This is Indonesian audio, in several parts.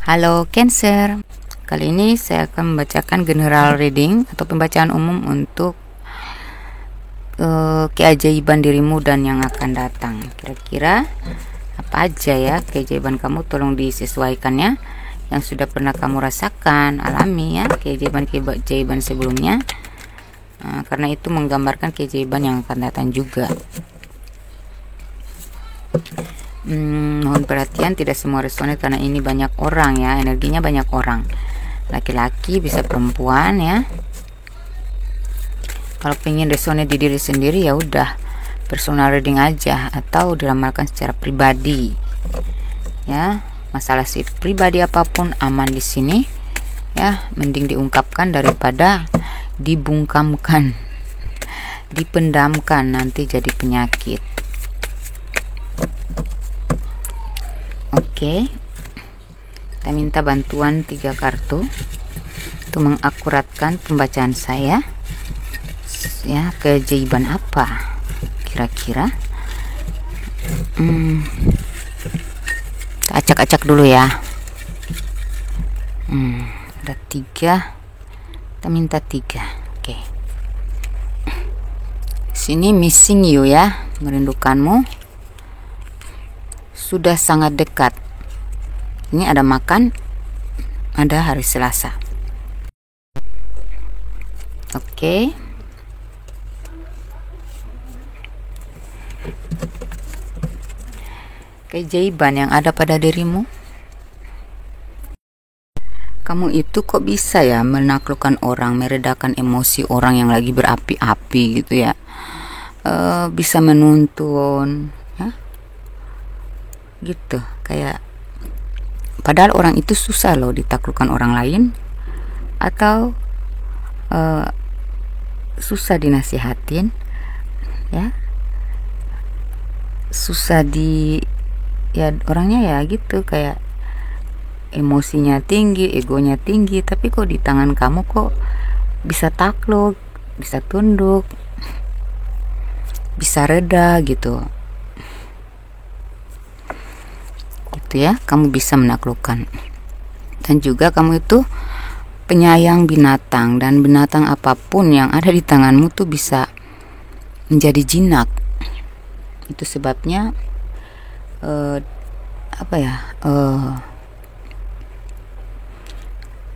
Halo Cancer, kali ini saya akan membacakan general reading atau pembacaan umum untuk keajaiban dirimu dan yang akan datang. Kira-kira apa aja ya keajaiban kamu, tolong disesuaikan ya. Yang sudah pernah kamu rasakan, alami ya keajaiban sebelumnya, karena itu menggambarkan keajaiban yang akan datang juga. Mohon perhatian, tidak semua resonate karena ini banyak orang ya, energinya banyak orang, laki-laki bisa perempuan ya. Kalau pengen resonate di diri sendiri ya udah personal reading aja atau diramalkan secara pribadi ya. Masalah si pribadi apapun aman di sini ya, mending diungkapkan daripada dibungkamkan, dipendamkan, nanti jadi penyakit. Oke, kita minta bantuan 3 kartu untuk mengakuratkan pembacaan saya ya. Keajaiban apa kira-kira? Acak-acak dulu ya. Ada 3, kita minta 3. Oke, sini missing you ya, merindukanmu, sudah sangat dekat. Ini ada makan, ada hari Selasa. Oke. Keajaiban yang ada pada dirimu. Kamu itu kok bisa ya menaklukkan orang, meredakan emosi orang yang lagi berapi-api gitu ya. Bisa menuntun ya. Gitu, kayak padahal orang itu susah loh ditaklukkan orang lain, atau susah dinasihatin ya, susah ya orangnya ya gitu, kayak emosinya tinggi, egonya tinggi, tapi kok di tangan kamu kok bisa takluk, bisa tunduk, bisa reda gitu ya. Kamu bisa menaklukkan, dan juga kamu itu penyayang binatang, dan binatang apapun yang ada di tanganmu tuh bisa menjadi jinak. Itu sebabnya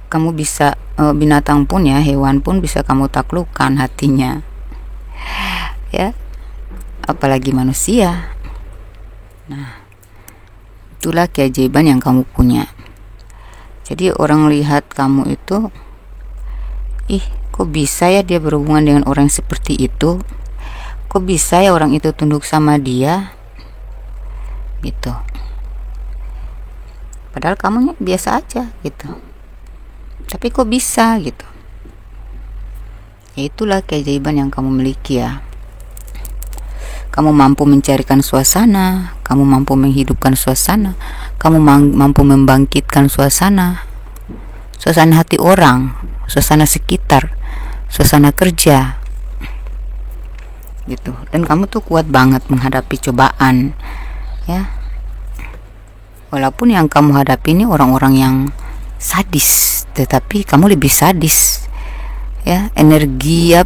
kamu bisa binatang pun ya, hewan pun bisa kamu taklukkan hatinya ya, apalagi manusia. Nah, itulah keajaiban yang kamu punya. Jadi orang lihat kamu itu, kok bisa ya dia berhubungan dengan orang seperti itu, kok bisa ya orang itu tunduk sama dia gitu, padahal kamu biasa aja gitu, tapi kok bisa gitu. Ya itulah keajaiban yang kamu miliki ya. Kamu mampu mencarikan suasana, kamu mampu menghidupkan suasana, kamu mampu membangkitkan suasana hati orang, suasana sekitar, suasana kerja gitu. Dan kamu tuh kuat banget menghadapi cobaan ya, walaupun yang kamu hadapi ini orang-orang yang sadis, tetapi kamu lebih sadis ya. Energi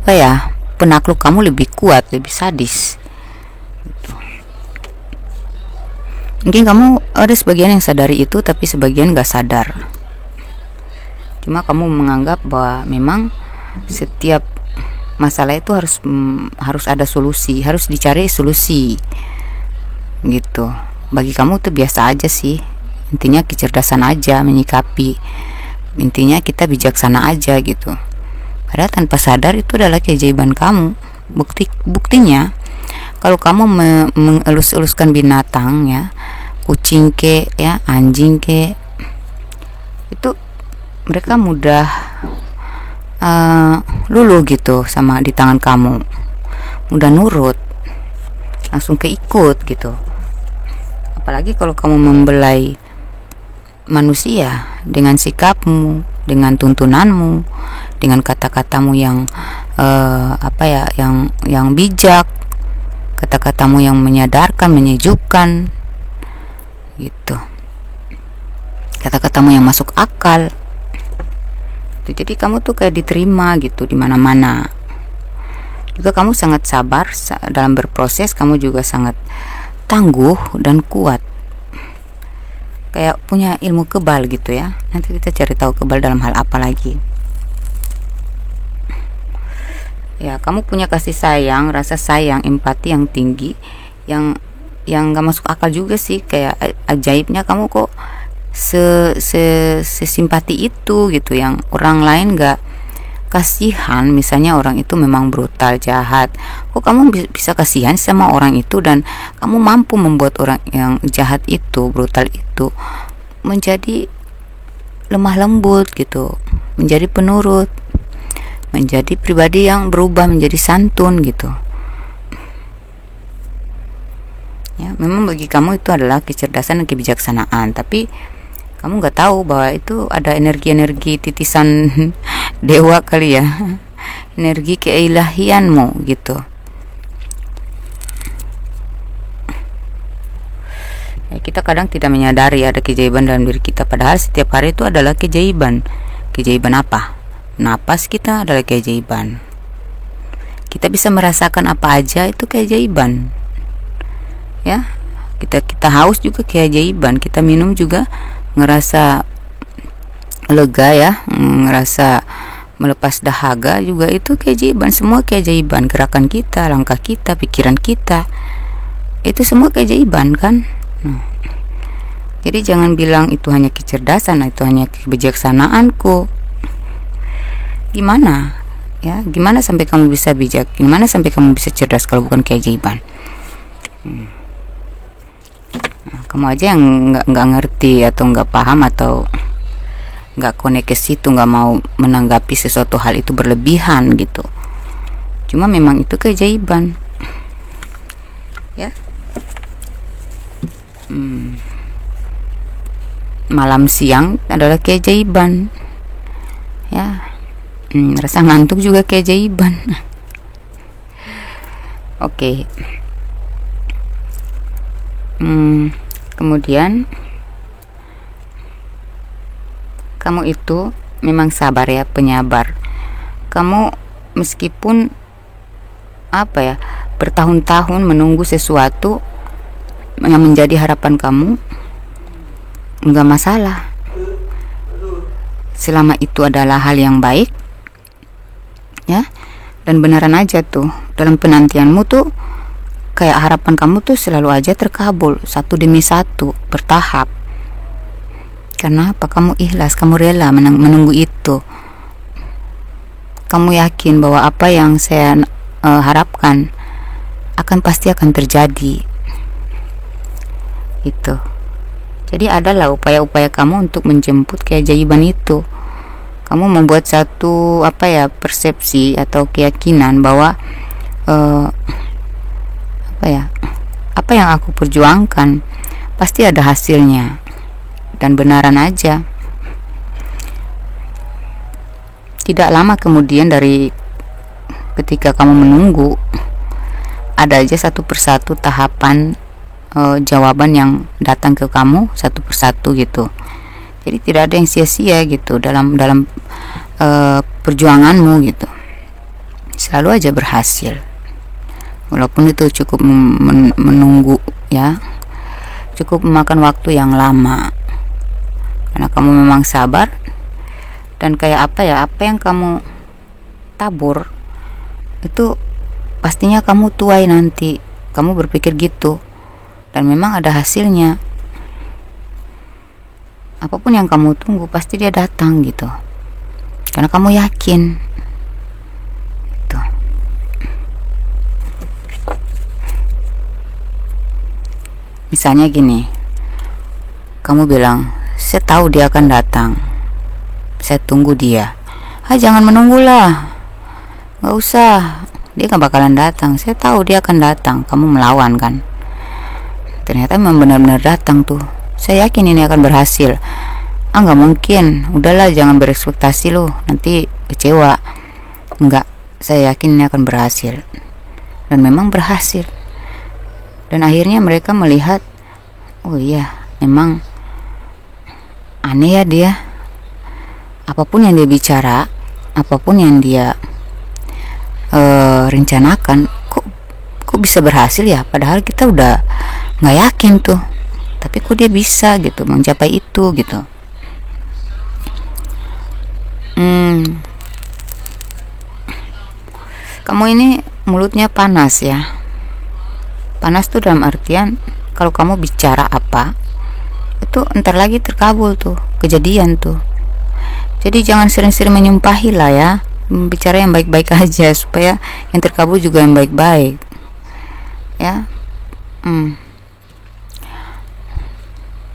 penakluk kamu lebih kuat, lebih sadis. Mungkin kamu ada sebagian yang sadari itu, tapi sebagian gak sadar. Cuma kamu menganggap bahwa memang setiap masalah itu harus ada solusi, harus dicari solusi gitu. Bagi kamu tuh biasa aja sih, intinya kecerdasan aja menyikapi, intinya kita bijaksana aja gitu. Padahal tanpa sadar itu adalah keajaiban kamu. Buktinya kalau kamu mengelus-eluskan binatang ya, kucing ke ya, anjing ke, itu mereka mudah luluh gitu sama di tangan kamu, mudah nurut, langsung keikut gitu. Apalagi kalau kamu membelai manusia dengan sikapmu, dengan tuntunanmu, dengan kata-katamu yang yang bijak, kata-katamu yang menyadarkan, menyejukkan gitu. kata-katamu yang masuk akal. Jadi kamu tuh kayak diterima gitu di mana-mana. Juga kamu sangat sabar dalam berproses, kamu juga sangat tangguh dan kuat. Kayak punya ilmu kebal gitu ya. Nanti kita cari tahu kebal dalam hal apa lagi. Ya, kamu punya kasih sayang, rasa sayang, empati yang tinggi, yang gak masuk akal juga sih. Kayak ajaibnya kamu kok sesimpati itu gitu, yang orang lain gak kasihan. Misalnya orang itu memang brutal, jahat, kok kamu bisa kasihan sama orang itu, dan kamu mampu membuat orang yang jahat itu, brutal itu menjadi lemah lembut gitu, menjadi penurut, menjadi pribadi yang berubah menjadi santun gitu. Ya, memang bagi kamu itu adalah kecerdasan dan kebijaksanaan, tapi kamu nggak tahu bahwa itu ada energi-energi titisan dewa kali ya, energi keilahianmu gitu. Ya, kita kadang tidak menyadari ada keajaiban dalam diri kita, padahal setiap hari itu adalah keajaiban. Keajaiban apa? Napas kita adalah keajaiban. Kita bisa merasakan apa aja itu keajaiban. Ya, kita haus juga keajaiban. Kita minum juga ngerasa lega ya, ngerasa melepas dahaga juga itu keajaiban. Semua keajaiban, gerakan kita, langkah kita, pikiran kita, itu semua keajaiban kan. Jadi jangan bilang itu hanya kecerdasan, itu hanya kebijaksanaanku. Gimana ya, gimana sampai kamu bisa bijak, gimana sampai kamu bisa cerdas kalau bukan keajaiban? Nah, kamu aja yang nggak ngerti atau nggak paham atau nggak connect ke situ, nggak mau menanggapi sesuatu hal itu berlebihan gitu. Cuma memang itu keajaiban ya. Malam siang adalah keajaiban ya. Rasa ngantuk juga keajaiban. Oke. Kemudian kamu itu memang sabar ya, penyabar. Kamu meskipun bertahun-tahun menunggu sesuatu yang menjadi harapan kamu, nggak masalah selama itu adalah hal yang baik ya, dan beneran aja tuh dalam penantianmu tuh kayak harapan kamu tuh selalu aja terkabul satu demi satu, bertahap. Karena apa? Kamu ikhlas, kamu rela menunggu itu. Kamu yakin bahwa apa yang saya harapkan pasti akan terjadi itu. Jadi adalah upaya-upaya kamu untuk menjemput keajaiban itu. Kamu membuat satu persepsi atau keyakinan bahwa apa yang aku perjuangkan pasti ada hasilnya, dan benaran aja. Tidak lama kemudian dari ketika kamu menunggu, ada aja satu persatu tahapan jawaban yang datang ke kamu satu persatu gitu. Jadi tidak ada yang sia-sia gitu dalam perjuanganmu gitu. Selalu aja berhasil. Walaupun itu cukup menunggu ya, cukup memakan waktu yang lama. Karena kamu memang sabar, dan kayak apa yang kamu tabur itu pastinya kamu tuai nanti. Kamu berpikir gitu, dan memang ada hasilnya. Apapun yang kamu tunggu pasti dia datang gitu, karena kamu yakin gitu. Misalnya gini, kamu bilang, saya tahu dia akan datang, saya tunggu dia. Jangan menunggulah, gak usah, dia gak bakalan datang, saya tahu dia akan datang. Kamu melawan kan, ternyata memang benar-benar datang tuh. Saya yakin ini akan berhasil. Nggak mungkin, udahlah jangan berekspektasi loh, nanti kecewa. Enggak, saya yakin ini akan berhasil. Dan memang berhasil. Dan akhirnya mereka melihat, oh iya, memang aneh ya dia, apapun yang dia bicara, apapun yang dia rencanakan, kok bisa berhasil ya, padahal kita udah nggak yakin tuh, tapi kok dia bisa gitu mencapai itu gitu. Kamu ini mulutnya panas ya. Panas tuh dalam artian kalau kamu bicara apa itu entar lagi terkabul tuh, kejadian tuh. Jadi jangan sering-sering menyumpahi lah ya, bicara yang baik-baik aja supaya yang terkabul juga yang baik-baik ya.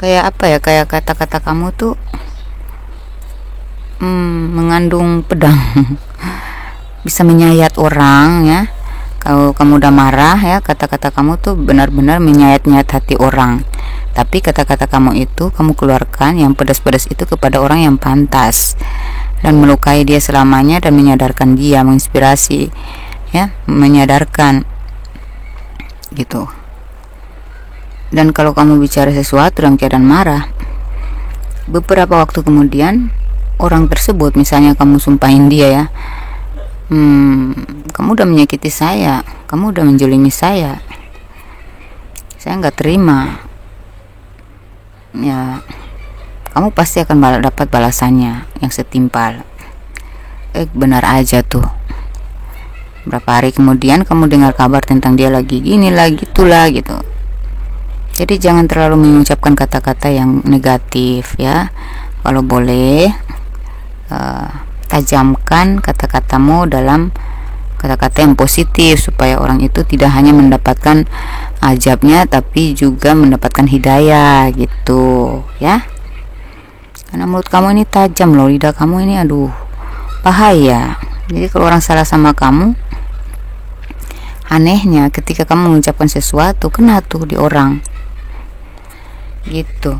Kayak apa ya, kayak kata-kata kamu tuh mengandung pedang bisa menyayat orang ya. Kalau kamu udah marah ya, kata-kata kamu tuh benar-benar menyayat-nyayat hati orang. Tapi kata-kata kamu itu kamu keluarkan yang pedas-pedas itu kepada orang yang pantas dan melukai dia selamanya dan menyadarkan dia, menginspirasi ya, menyadarkan gitu. Dan kalau kamu bicara sesuatu dalam keadaan marah, beberapa waktu kemudian orang tersebut, misalnya kamu sumpahin dia ya, kamu udah menyakiti saya, kamu udah menjolimi saya nggak terima ya, kamu pasti akan dapat balasannya yang setimpal. Benar aja tuh, berapa hari kemudian kamu dengar kabar tentang dia lagi gini lagi itulah gitu. Jadi jangan terlalu mengucapkan kata-kata yang negatif ya. Kalau boleh tajamkan kata-katamu dalam kata-kata yang positif supaya orang itu tidak hanya mendapatkan ajabnya tapi juga mendapatkan hidayah gitu ya. Karena mulut kamu ini tajam loh, lidah kamu ini aduh bahaya. Jadi kalau orang salah sama kamu, anehnya ketika kamu mengucapkan sesuatu kena tuh di orang gitu.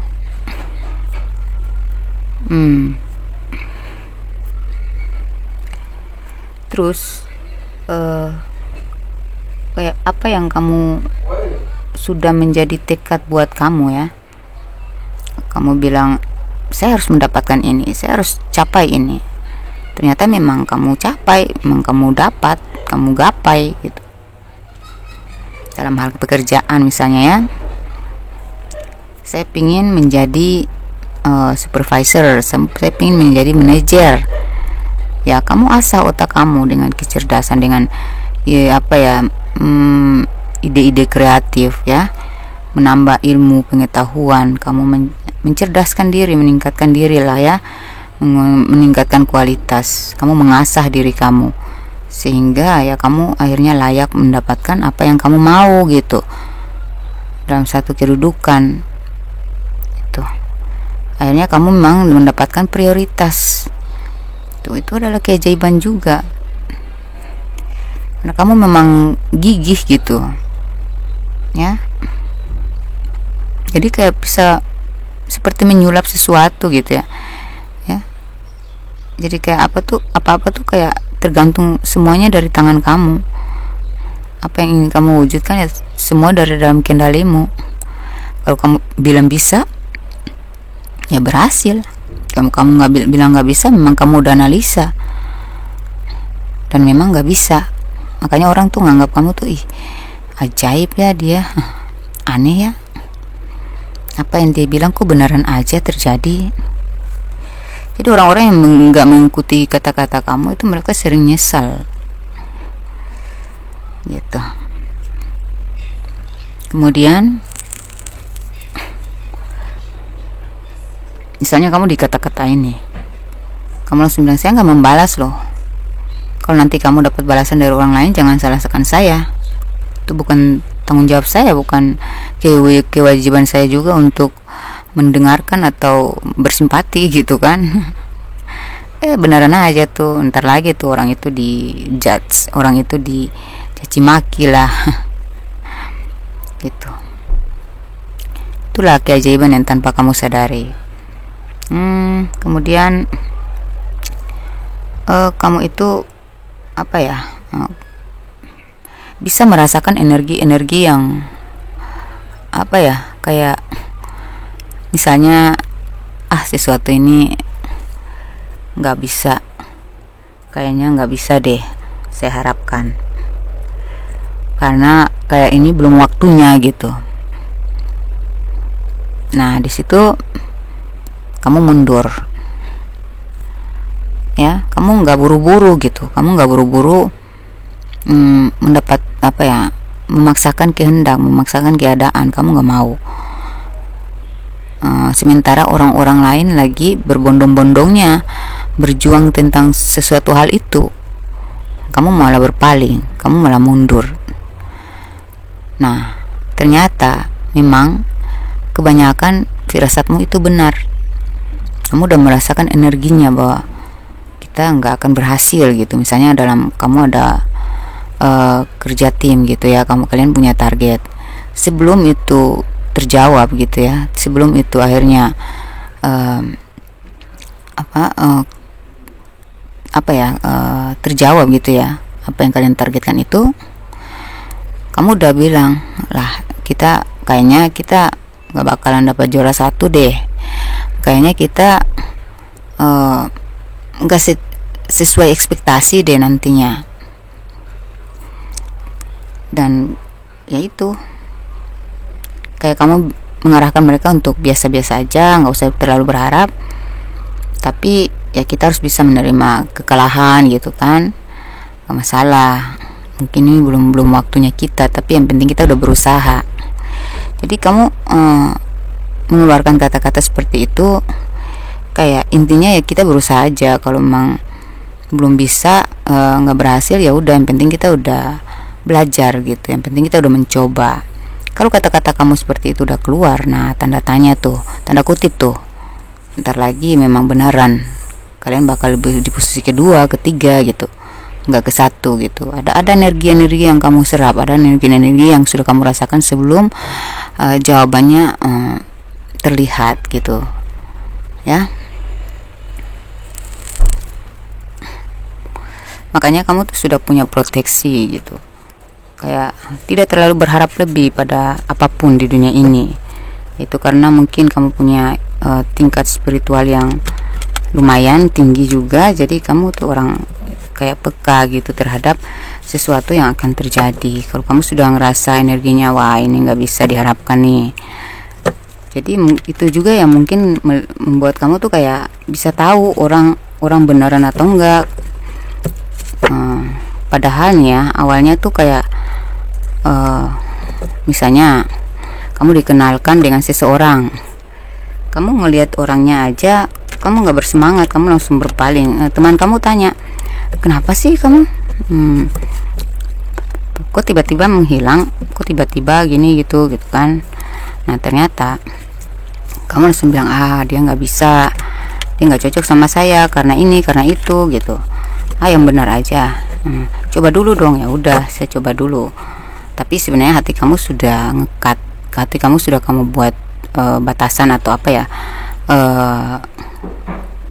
Terus kayak apa yang kamu sudah menjadi tekad buat kamu ya, kamu bilang saya harus mendapatkan ini, saya harus capai ini, ternyata memang kamu capai, memang kamu dapat, kamu gapai gitu. Dalam hal pekerjaan misalnya ya, saya pingin menjadi supervisor, saya pingin menjadi manajer ya. Kamu asah otak kamu dengan kecerdasan, dengan ya apa ya, ide-ide kreatif ya, menambah ilmu pengetahuan, kamu mencerdaskan diri, meningkatkan diri lah ya, meningkatkan kualitas, kamu mengasah diri kamu sehingga ya kamu akhirnya layak mendapatkan apa yang kamu mau gitu dalam satu kedudukan itu. Akhirnya kamu memang mendapatkan prioritas. Itu adalah keajaiban juga, karena kamu memang gigih gitu ya. Jadi kayak bisa seperti menyulap sesuatu gitu ya. Jadi kayak apa-apa tuh kayak tergantung semuanya dari tangan kamu. Apa yang ingin kamu wujudkan ya semua dari dalam kendalimu. Kalau kamu bilang bisa ya berhasil. Kamu nggak bilang nggak bisa, memang kamu udah analisa dan memang nggak bisa. Makanya orang tuh nganggap kamu tuh ajaib ya, dia aneh ya, apa yang dia bilang kok beneran aja terjadi. Jadi orang-orang yang nggak mengikuti kata-kata kamu itu mereka sering nyesal gitu. Kemudian misalnya kamu dikata-kata ini, kamu langsung bilang saya nggak membalas loh. Kalau nanti kamu dapat balasan dari orang lain, jangan salahkan saya. Itu bukan tanggung jawab saya, bukan kewajiban saya juga untuk mendengarkan atau bersimpati gitu kan. Beneran aja tuh, ntar lagi tuh orang itu di judge, orang itu dicaci maki lah gitu. Itulah keajaiban yang tanpa kamu sadari. Kemudian kamu itu apa ya, bisa merasakan energi-energi yang apa ya, kayak misalnya sesuatu ini nggak bisa, kayaknya nggak bisa deh saya harapkan, karena kayak ini belum waktunya gitu. Nah di situ kamu mundur ya, kamu nggak buru-buru gitu, kamu nggak buru-buru mendapat apa ya, memaksakan kehendak, memaksakan keadaan, kamu nggak mau. Sementara orang-orang lain lagi berbondong-bondongnya berjuang tentang sesuatu hal itu, kamu malah berpaling, kamu malah mundur. Nah ternyata memang kebanyakan firasatmu itu benar. Kamu udah merasakan energinya bahwa kita nggak akan berhasil gitu. Misalnya dalam kamu ada kerja tim gitu ya, kalian punya target, sebelum itu terjawab gitu ya, sebelum itu akhirnya terjawab gitu ya, apa yang kalian targetkan itu, kamu udah bilang lah, kayaknya kita nggak bakalan dapat juara 1 deh, kayaknya kita nggak sesuai ekspektasi deh nantinya. Dan ya itu, kayak kamu mengarahkan mereka untuk biasa-biasa aja, nggak usah terlalu berharap, tapi ya kita harus bisa menerima kekalahan gitu kan, nggak masalah, mungkin ini belum waktunya kita, tapi yang penting kita udah berusaha. Jadi kamu mengeluarkan kata-kata seperti itu, kayak intinya ya kita berusaha aja. Kalau memang belum bisa, nggak berhasil, ya udah, yang penting kita udah belajar gitu, yang penting kita udah mencoba. Kalau kata-kata kamu seperti itu udah keluar, nah tanda tanya tuh, tanda kutip tuh, ntar lagi memang beneran kalian bakal di posisi kedua, ketiga gitu, nggak ke 1 gitu. Ada energi-energi yang kamu serap, ada energi-energi yang sudah kamu rasakan sebelum jawabannya terlihat gitu ya. Makanya kamu tuh sudah punya proteksi gitu, kayak tidak terlalu berharap lebih pada apapun di dunia ini. Itu karena mungkin kamu punya tingkat spiritual yang lumayan tinggi juga, jadi kamu tuh orang kayak peka gitu terhadap sesuatu yang akan terjadi. Kalau kamu sudah ngerasa energinya, wah ini nggak bisa diharapkan nih, jadi itu juga yang mungkin membuat kamu tuh kayak bisa tahu orang beneran atau enggak. Padahal nih ya, awalnya tuh kayak misalnya kamu dikenalkan dengan seseorang, kamu ngelihat orangnya aja kamu nggak bersemangat, kamu langsung berpaling. Teman kamu tanya, kenapa sih kamu kok tiba-tiba menghilang, kok tiba-tiba gini gitu kan. Nah ternyata kamu langsung bilang, dia nggak bisa, dia nggak cocok sama saya karena ini karena itu gitu. Yang benar aja, coba dulu dong. Ya udah, saya coba dulu, tapi sebenarnya hati kamu sudah ngekat, hati kamu sudah kamu buat batasan atau apa ya,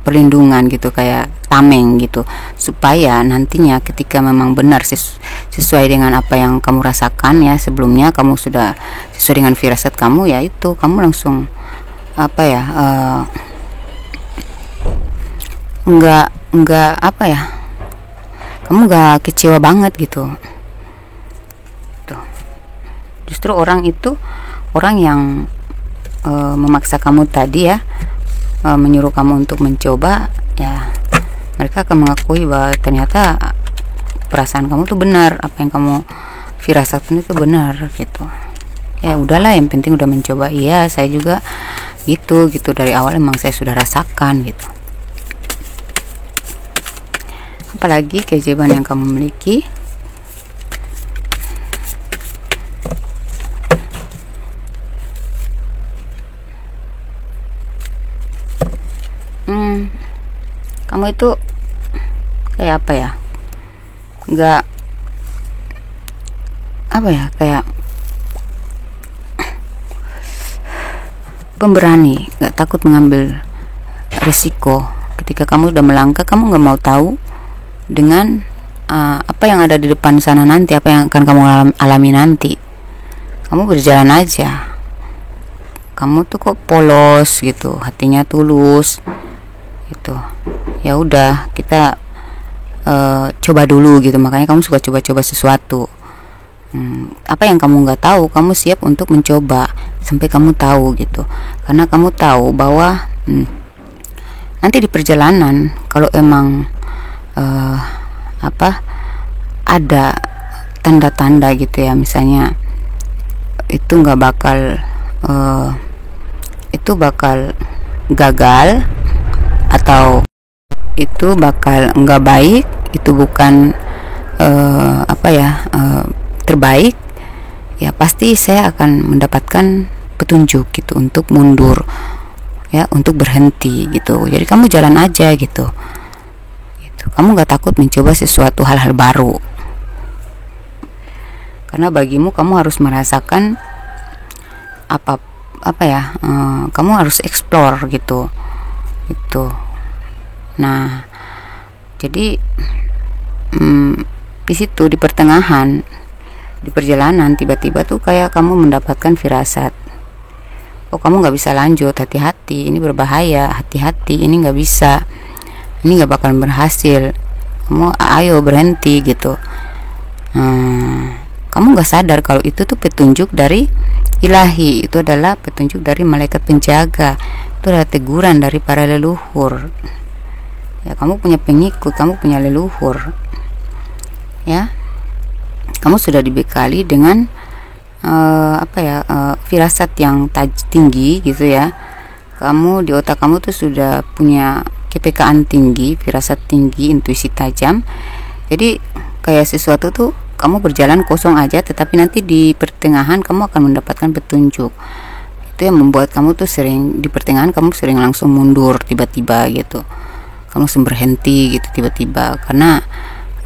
perlindungan gitu, kayak tameng gitu, supaya nantinya ketika memang benar sesuai dengan apa yang kamu rasakan ya sebelumnya, kamu sudah sesuai dengan firasat kamu, ya itu kamu langsung apa ya, nggak apa ya, kamu nggak kecewa banget gitu. Tuh, justru orang itu, orang yang memaksa kamu tadi ya, menyuruh kamu untuk mencoba, ya mereka akan mengakui bahwa ternyata perasaan kamu tuh benar, apa yang kamu firasatin itu benar gitu. Ya udahlah, yang penting udah mencoba. Iya, saya juga gitu dari awal emang saya sudah rasakan gitu. Apalagi keajaiban yang kamu miliki. Kamu itu kayak apa ya, nggak apa ya, kayak pemberani, nggak takut mengambil risiko. Ketika kamu udah melangkah, kamu nggak mau tahu dengan apa yang ada di depan sana nanti, apa yang akan kamu alami nanti. Kamu berjalan aja, kamu tuh kok polos gitu, hatinya tulus gitu. Ya udah, kita coba dulu gitu. Makanya kamu suka coba-coba sesuatu. Apa yang kamu nggak tahu, kamu siap untuk mencoba sampai kamu tahu gitu. Karena kamu tahu bahwa nanti di perjalanan kalau emang ada tanda-tanda gitu ya, misalnya itu nggak bakal itu bakal gagal, atau itu bakal nggak baik, itu bukan terbaik, ya pasti saya akan mendapatkan petunjuk gitu untuk mundur, ya, untuk berhenti gitu. Jadi kamu jalan aja gitu. Kamu nggak takut mencoba sesuatu hal-hal baru, karena bagimu kamu harus merasakan kamu harus explore gitu. Nah, jadi di situ, di pertengahan, di perjalanan, tiba-tiba tuh kayak kamu mendapatkan firasat, oh kamu nggak bisa lanjut, hati-hati, ini berbahaya, hati-hati, ini nggak bisa, ini nggak bakalan berhasil, kamu ayo berhenti gitu. Kamu nggak sadar kalau itu tuh petunjuk dari ilahi, itu adalah petunjuk dari malaikat penjaga, itu adalah teguran dari para leluhur. Ya, kamu punya pengikut, kamu punya leluhur, ya, kamu sudah dibekali dengan firasat yang tinggi gitu ya. Kamu di otak kamu tuh sudah punya kepekaan tinggi, firasat tinggi, intuisi tajam. Jadi kayak sesuatu tuh kamu berjalan kosong aja, tetapi nanti di pertengahan kamu akan mendapatkan petunjuk. Itu yang membuat kamu tuh sering di pertengahan kamu sering langsung mundur tiba-tiba gitu, kamu langsung berhenti gitu tiba-tiba, karena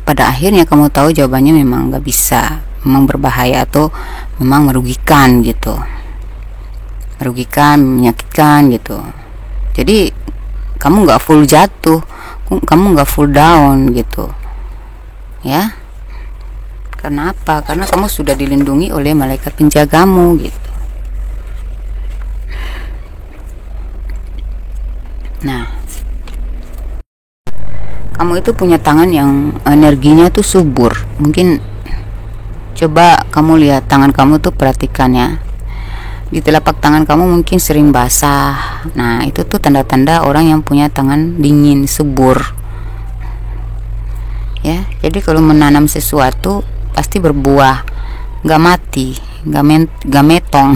pada akhirnya kamu tahu jawabannya memang nggak bisa, memang berbahaya atau memang merugikan gitu, menyakitkan gitu. Jadi kamu nggak full jatuh, kamu nggak full down gitu ya. Karena apa? Karena kamu sudah dilindungi oleh malaikat penjagamu gitu. Nah, kamu itu punya tangan yang energinya tuh subur. Mungkin coba kamu lihat tangan kamu tuh, perhatikan ya. Di telapak tangan kamu mungkin sering basah. Nah, itu tuh tanda-tanda orang yang punya tangan dingin, subur. Ya, jadi kalau menanam sesuatu pasti berbuah, nggak mati, nggak metong.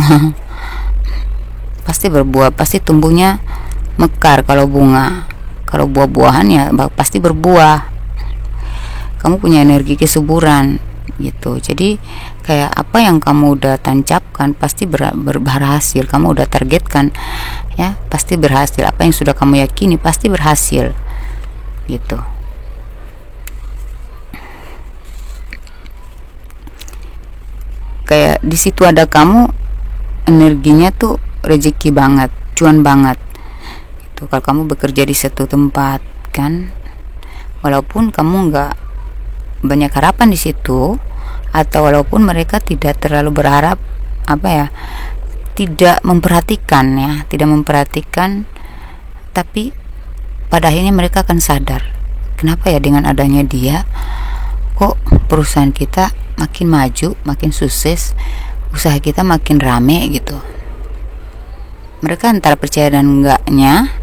Pasti berbuah, pasti tumbuhnya mekar. Kalau bunga, kalau buah-buahan ya pasti berbuah. Kamu punya energi kesuburan gitu. Jadi kayak apa yang kamu udah tancapkan pasti berhasil. Kamu udah targetkan ya, pasti berhasil. Apa yang sudah kamu yakini pasti berhasil gitu. Kayak di situ ada kamu, energinya tuh rezeki banget, cuan banget gitu. Kalau kamu bekerja di satu tempat kan, walaupun kamu nggak banyak harapan di situ, atau walaupun mereka tidak terlalu berharap, tidak memperhatikan, tapi pada akhirnya mereka akan sadar, kenapa ya dengan adanya dia kok perusahaan kita makin maju, makin sukses, usaha kita makin rame gitu. Mereka antara percaya dan enggaknya,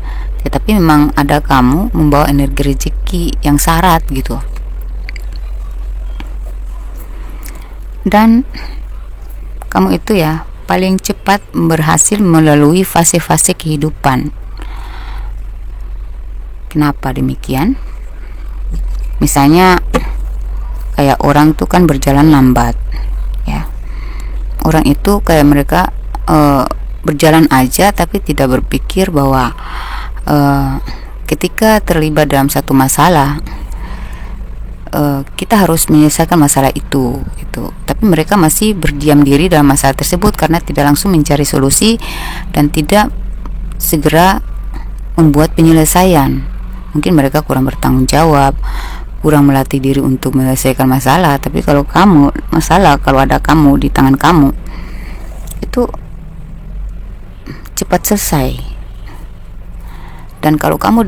tetapi memang ada kamu membawa energi rezeki yang syarat gitu. Dan kamu itu ya paling cepat berhasil melalui fase-fase kehidupan. Kenapa demikian? Misalnya kayak orang tuh kan berjalan lambat ya. Orang itu kayak mereka berjalan aja tapi tidak berpikir bahwa ketika terlibat dalam satu masalah, kita harus menyelesaikan masalah itu. Tapi mereka masih berdiam diri dalam masalah tersebut karena tidak langsung mencari solusi dan tidak segera membuat penyelesaian. Mungkin mereka kurang bertanggung jawab, kurang melatih diri untuk menyelesaikan masalah. Tapi kalau kalau ada kamu di tangan kamu, itu cepat selesai. Dan kalau kamu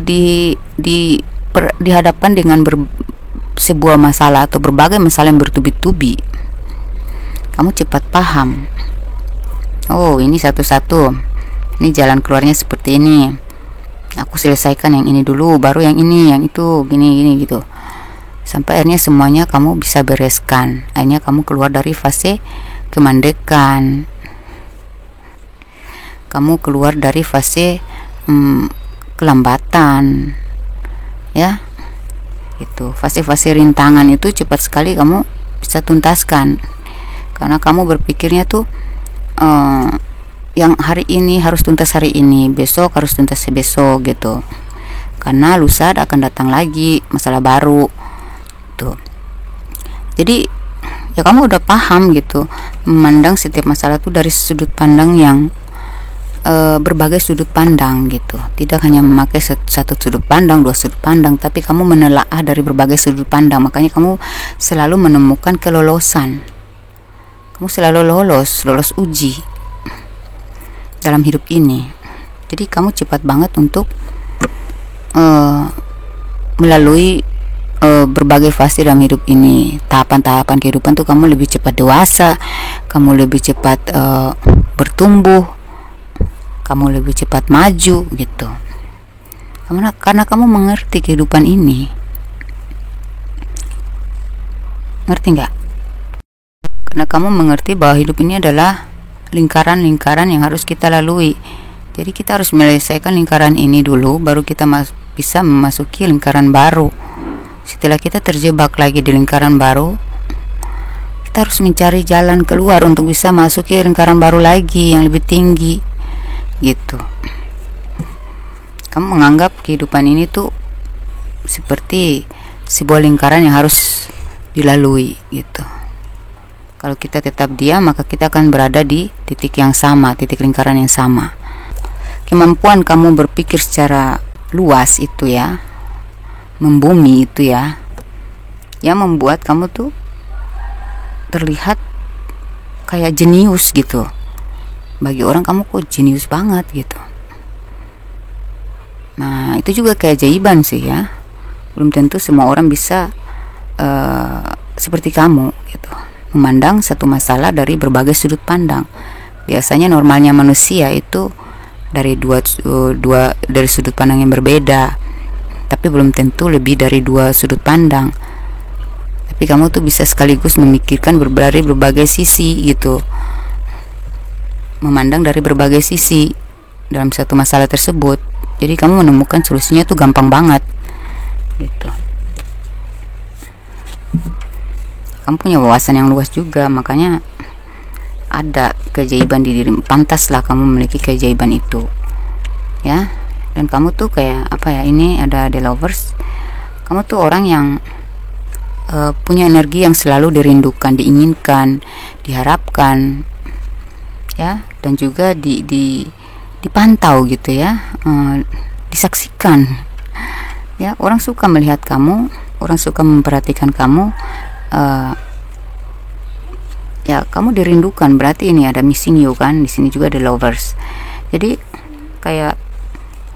dihadapkan dengan sebuah masalah atau berbagai masalah yang bertubi-tubi, kamu cepat paham, oh ini satu-satu, ini jalan keluarnya seperti ini, aku selesaikan yang ini dulu, baru yang ini, yang itu, gini gitu, sampai akhirnya semuanya kamu bisa bereskan. Akhirnya kamu keluar dari fase kemandekan, kamu keluar dari fase kelambatan, ya itu fase-fase rintangan itu cepat sekali kamu bisa tuntaskan, karena kamu berpikirnya tuh yang hari ini harus tuntas hari ini, besok harus tuntas besok gitu, karena lusa akan datang lagi masalah baru tuh. Jadi ya kamu udah paham gitu, memandang setiap masalah tuh dari sudut pandang yang berbagai sudut pandang gitu, tidak hanya memakai satu sudut pandang, dua sudut pandang, tapi kamu menelaah dari berbagai sudut pandang. Makanya kamu selalu menemukan kelolosan, kamu selalu lolos uji dalam hidup ini. Jadi kamu cepat banget untuk melalui berbagai fase dalam hidup ini. Tahapan-tahapan kehidupan tuh kamu lebih cepat dewasa, kamu lebih cepat bertumbuh, kamu lebih cepat maju gitu, karena kamu mengerti kehidupan ini. Ngerti nggak? Karena kamu mengerti bahwa hidup ini adalah lingkaran-lingkaran yang harus kita lalui. Jadi kita harus menyelesaikan lingkaran ini dulu, baru kita bisa memasuki lingkaran baru. Setelah kita terjebak lagi di lingkaran baru, kita harus mencari jalan keluar untuk bisa masuki lingkaran baru lagi yang lebih tinggi gitu. Kamu menganggap kehidupan ini tuh seperti sebuah lingkaran yang harus dilalui gitu. Kalau kita tetap diam, maka kita akan berada di titik yang sama, titik lingkaran yang sama. Kemampuan kamu berpikir secara luas itu ya, membumi itu ya, yang membuat kamu tuh terlihat kayak jenius gitu. Bagi orang kamu kok jenius banget gitu. Nah itu juga keajaiban sih ya. Belum tentu semua orang bisa seperti kamu gitu, memandang satu masalah dari berbagai sudut pandang. Biasanya normalnya manusia itu dari dari sudut pandang yang berbeda, tapi belum tentu lebih dari dua sudut pandang. Tapi kamu tuh bisa sekaligus memikirkan dari berbagai sisi gitu, memandang dari berbagai sisi dalam satu masalah tersebut. Jadi kamu menemukan solusinya tuh gampang banget gitu. Kamu punya wawasan yang luas juga, makanya ada keajaiban di diri. Pantaslah kamu memiliki keajaiban itu ya. Dan kamu tuh kayak apa ya, ini ada The Lovers, kamu tuh orang yang punya energi yang selalu dirindukan, diinginkan, diharapkan ya, dan juga dipantau gitu ya, disaksikan ya. Orang suka melihat kamu, orang suka memperhatikan kamu, ya kamu dirindukan, berarti ini ada missing you kan. Di sini juga ada lovers. Jadi kayak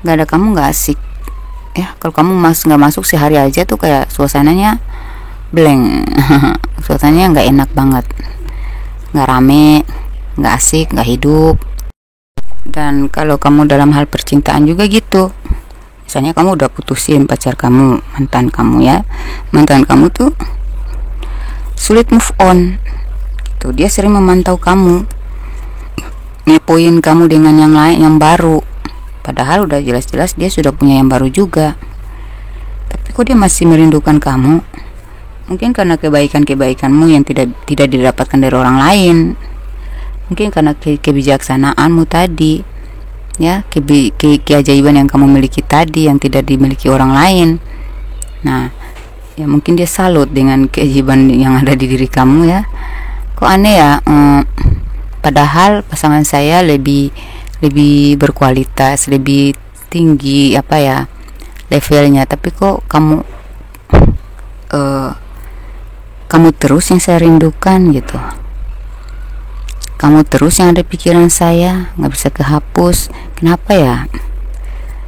nggak ada kamu nggak asik ya. Kalau kamu nggak masuk sehari aja tuh kayak suasananya blank suasananya nggak enak banget, nggak rame, nggak asik, nggak hidup. Dan kalau kamu dalam hal percintaan juga gitu, misalnya kamu udah putusin pacar kamu, mantan kamu ya, mantan kamu tuh sulit move on gitu. Dia sering memantau kamu, ngepoin kamu dengan yang lain, yang baru, padahal udah jelas-jelas dia sudah punya yang baru juga. Tapi kok dia masih merindukan kamu? Mungkin karena kebaikan-kebaikanmu yang tidak didapatkan dari orang lain. Mungkin karena kebijaksanaanmu tadi ya, keajaiban yang kamu miliki tadi yang tidak dimiliki orang lain. Nah ya, mungkin dia salut dengan keajaiban yang ada di diri kamu ya. Kok aneh ya, padahal pasangan saya lebih berkualitas, lebih tinggi apa ya levelnya, tapi kok kamu terus yang saya rindukan gitu. kamu terus yang ada di pikiran saya, nggak bisa kehapus. Kenapa ya?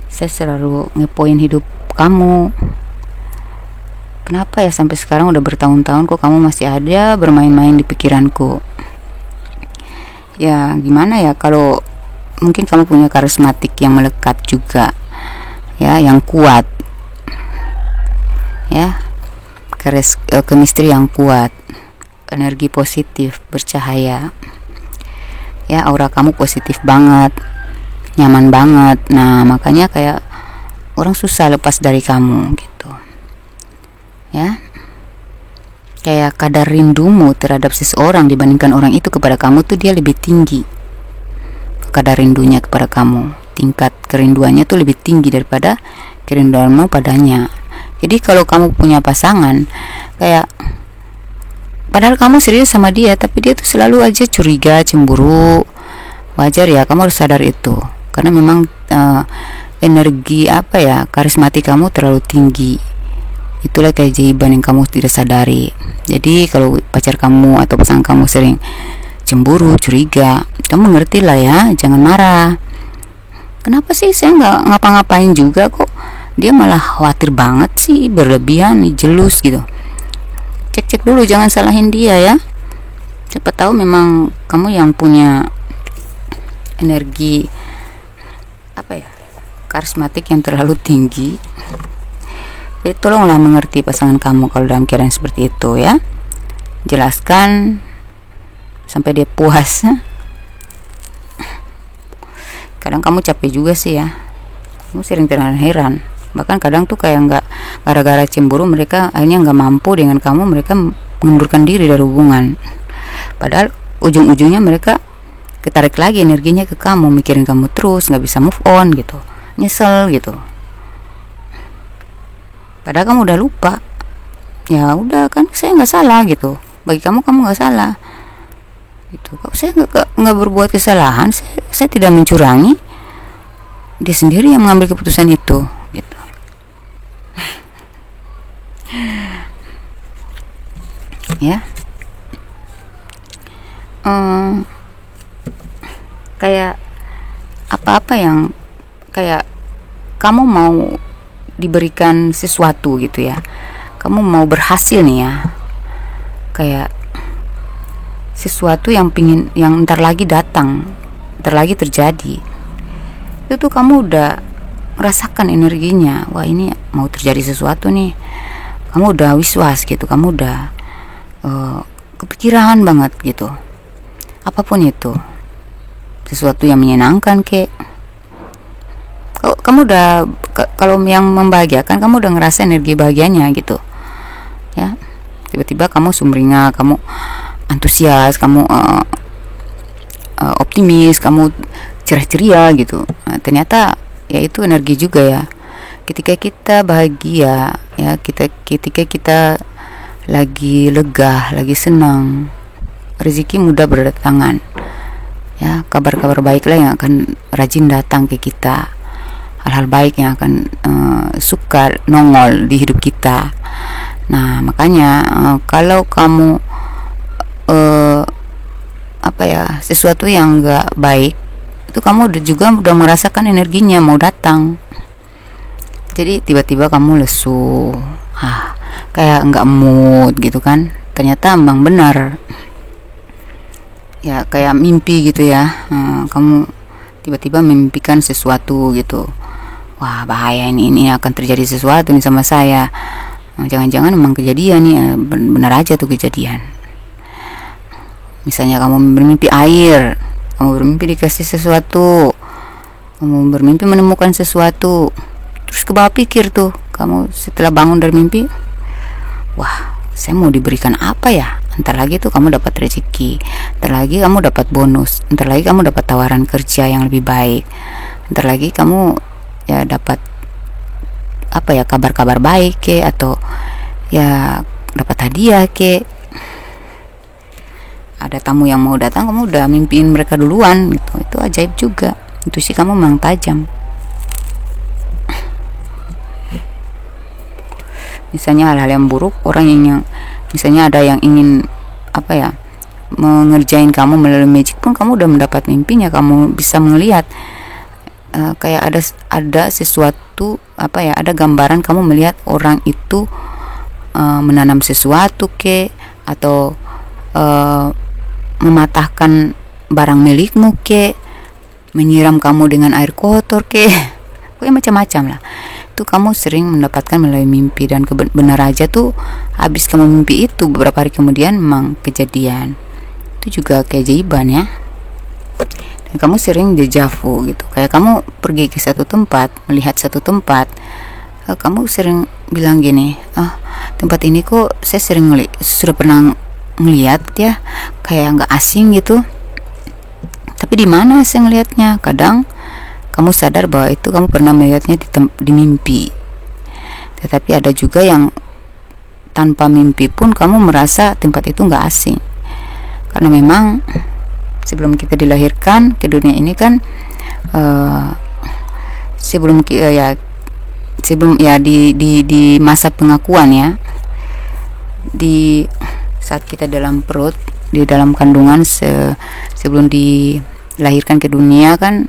Saya selalu ngepoin hidup kamu. Kenapa ya sampai sekarang udah bertahun-tahun kok kamu masih ada bermain-main di pikiranku? Ya gimana ya, kalau mungkin kamu punya karismatik yang melekat juga, ya, yang kuat, ya, chemistry yang kuat, energi positif, bercahaya, ya, aura kamu positif banget, nyaman banget. Nah makanya kayak orang susah lepas dari kamu gitu, ya. Kayak kadar rindumu terhadap seseorang dibandingkan orang itu kepada kamu tuh dia lebih tinggi. Kadar rindunya kepada kamu, tingkat kerinduannya tuh lebih tinggi daripada kerinduanmu padanya. Jadi kalau kamu punya pasangan, kayak padahal kamu serius sama dia, tapi dia tuh selalu aja curiga, cemburu. Wajar ya, kamu harus sadar itu. Karena memang energi karismatik kamu terlalu tinggi. Itulah keajaiban yang kamu tidak sadari. Jadi kalau pacar kamu atau pasangan kamu sering cemburu, curiga, kamu ngerti lah ya, jangan marah. Kenapa sih saya nggak ngapa-ngapain juga kok, dia malah khawatir banget sih, berlebihan, jelus gitu. Cek dulu, jangan salahin dia ya. Siapa tahu memang kamu yang punya energi karismatik yang terlalu tinggi. Jadi tolonglah mengerti pasangan kamu kalau dalam keadaan seperti itu ya. Jelaskan sampai dia puas. Kadang kamu capek juga sih ya. Kamu sering terheran. Bahkan kadang tuh kayak nggak, gara-gara cemburu mereka akhirnya nggak mampu dengan kamu, mereka mengundurkan diri dari hubungan. Padahal ujung-ujungnya mereka ketarik lagi energinya ke kamu, mikirin kamu terus, nggak bisa move on gitu, nyesel gitu. Padahal kamu udah lupa. Ya udah kan, saya nggak salah gitu. Bagi kamu nggak salah. Gitu. Kalau saya nggak berbuat kesalahan, saya tidak mencurangi. Dia sendiri yang mengambil keputusan itu. Gitu. Ya. Kayak apa-apa yang kayak kamu mau diberikan sesuatu gitu ya, kamu mau berhasil nih ya, kayak sesuatu yang ntar lagi datang, ntar lagi terjadi, itu tuh kamu udah merasakan energinya. Wah ini mau terjadi sesuatu nih, kamu udah wiswas gitu, kamu udah kepikiran banget gitu, apapun itu, sesuatu yang menyenangkan kek. Kamu udah, kalau yang membahagiakan, kamu udah ngerasa energi bahagianya gitu ya. Tiba-tiba kamu sumringah, kamu antusias, kamu optimis, kamu cerah ceria gitu. Nah, ternyata ya itu energi juga ya. Ketika kita bahagia ya, ketika kita lagi lega, lagi senang, rezeki mudah berdatangan ya. Kabar-kabar baiklah yang akan rajin datang ke kita, hal-hal baik yang akan suka nongol di hidup kita. Nah makanya kalau kamu sesuatu yang nggak baik itu, kamu udah merasakan energinya mau datang. Jadi tiba-tiba kamu lesu, kayak nggak mood gitu kan. Ternyata memang benar ya, kayak mimpi gitu ya. Kamu tiba-tiba memimpikan sesuatu gitu. Wah bahaya ini akan terjadi sesuatu nih sama saya. Jangan-jangan memang kejadian nih, benar aja tuh kejadian. Misalnya kamu bermimpi air, kamu bermimpi dikasih sesuatu, kamu bermimpi menemukan sesuatu, terus kebawa pikir tuh kamu setelah bangun dari mimpi, wah saya mau diberikan apa ya? Ntar lagi tuh kamu dapat rezeki, ntar lagi kamu dapat bonus, ntar lagi kamu dapat tawaran kerja yang lebih baik, ntar lagi kamu ya dapat kabar-kabar baik ke, atau ya dapat hadiah ke. Ada tamu yang mau datang, kamu udah mimpiin mereka duluan gitu. Itu ajaib juga. Intuisi kamu memang tajam. Misalnya hal-hal yang buruk, orang yang misalnya ada yang ingin mengerjain kamu melalui magic pun, kamu udah mendapat mimpinya. Kamu bisa melihat kayak ada sesuatu, ada gambaran, kamu melihat orang itu menanam sesuatu ke, atau mematahkan barang milikmu ke, menyiram kamu dengan air kotor ke, pokoknya macam-macam lah. Itu kamu sering mendapatkan melalui mimpi, dan benar aja tuh habis kamu mimpi itu beberapa hari kemudian memang kejadian. Itu juga keajaiban ya. Dan kamu sering deja vu gitu, kayak kamu pergi ke satu tempat, melihat satu tempat, kamu sering bilang gini, tempat ini kok saya sudah pernah ngelihat ya, kayak nggak asing gitu. Tapi di mana saya ngelihatnya? Kadang kamu sadar bahwa itu kamu pernah melihatnya di mimpi. Tetapi ada juga yang tanpa mimpi pun kamu merasa tempat itu nggak asing. Karena memang sebelum kita dilahirkan ke dunia ini kan, sebelum di masa pengakuan ya, di saat kita dalam perut, di dalam kandungan, sebelum dilahirkan ke dunia kan,